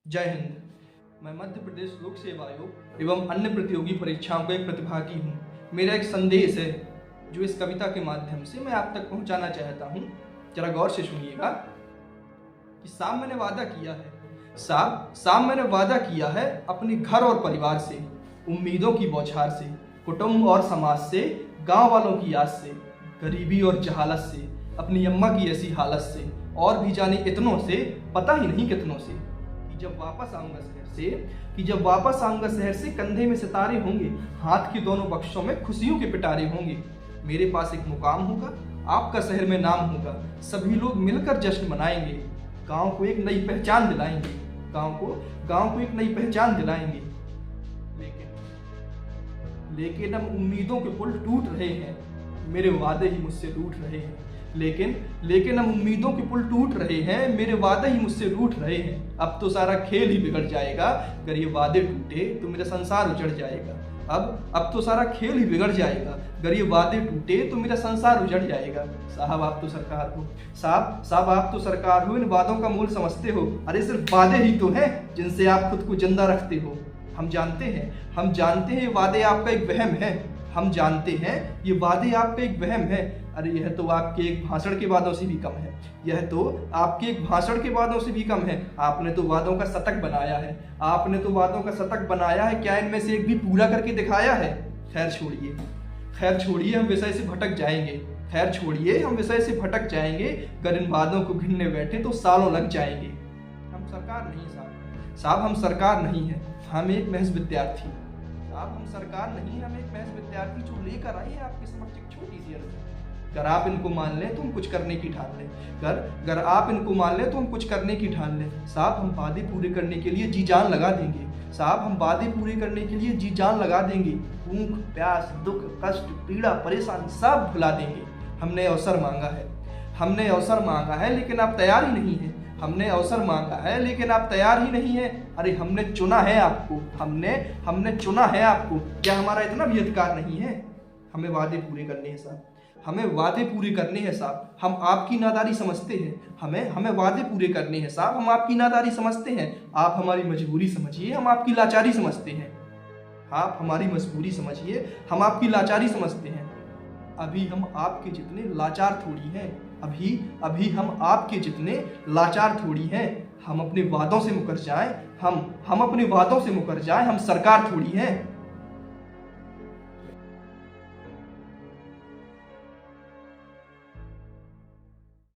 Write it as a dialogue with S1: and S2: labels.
S1: जय हिंद। मैं मध्य प्रदेश लोक सेवा आयोग एवं अन्य प्रतियोगी परीक्षाओं का एक प्रतिभागी हूँ। मेरा एक संदेश है जो इस कविता के माध्यम से मैं आप तक पहुँचाना चाहता हूँ। जरा गौर से सुनिएगा कि साहब मैंने वादा किया है, साहब मैंने वादा किया है अपने घर और परिवार से, उम्मीदों की बौछार से, कुटुंब और समाज से, गांव वालों की आस से, गरीबी और जहालत से, अपनी अम्मा की ऐसी हालत से, और भी जाने इतनों से, पता ही नहीं कितनों से, कि जब वापस आऊंगा शहर से कंधे में सितारे होंगे, हाथ के दोनों बख्शों में खुशियों के पिटारे होंगे। मेरे पास एक मुकाम होगा, आपका शहर में नाम होगा, सभी लोग मिलकर जश्न मनाएंगे, गांव को एक नई पहचान दिलाएंगे, गांव को एक नई पहचान दिलाएंगे। लेकिन अब उम्मीदों के पुल टूट रहे हैं, मेरे वादे ही मुझसे रूठ रहे हैं। लेकिन अब उम्मीदों के पुल टूट रहे हैं, मेरे वादे ही मुझसे रूठ रहे हैं। अब तो सारा खेल ही बिगड़ जाएगा, अगर ये वादे टूटे तो मेरा संसार उजड़ जाएगा। अब तो सारा खेल ही बिगड़ जाएगा, अगर ये वादे टूटे तो मेरा संसार उजड़ जाएगा। साहब आप तो सरकार हो, साहब आप तो सरकार हो, इन वादों का मूल समझते हो। अरे सिर्फ वादे ही तो हैं जिनसे आप खुद को जिंदा रखते हो। हम जानते हैं ये वादे आपका एक वहम है, हम जानते हैं ये वादे आपका एक वहम है। अरे यह तो आपके एक भाषण के वादों से भी कम है, यह तो आपके एक भाषण के वादों से भी कम है। आपने तो वादों का शतक बनाया है, क्या इनमें से एक भी पूरा करके दिखाया है? खैर छोड़िए हम विषय से भटक जाएंगे, अगर इन वादों को गिनने बैठे तो सालों लग जाएंगे। हम सरकार नहीं साहब, हम सरकार नहीं है, हम एक महज विद्यार्थी। हम सरकार नहीं, हम एक महज विद्यार्थी जो लेकर आए हैं आपके समक्ष एक छोटी सी अर्जी। अगर आप इनको मान लें तो हम कुछ करने की ठान लें, अगर आप इनको मान लें तो हम कुछ करने की ठान लें। साहब हम वादे पूरे करने के लिए जी जान लगा देंगे, भूख प्यास दुख कष्ट पीड़ा परेशानी सब भुला देंगे। हमने अवसर मांगा है लेकिन आप तैयार ही नहीं है। अरे हमने चुना है आपको, क्या हमारा इतना भी अधिकार नहीं है? हमें वादे पूरे करने हैं साहब, हम आपकी नादारी समझते हैं। हमें वादे पूरे करने हैं साहब, हम आपकी नादारी समझते हैं। आप हमारी मजबूरी समझिए, हम आपकी लाचारी समझते हैं। अभी हम आपके जितने लाचार थोड़ी हैं, हम अपने वादों से मुकर जाएं, हम सरकार थोड़ी हैं।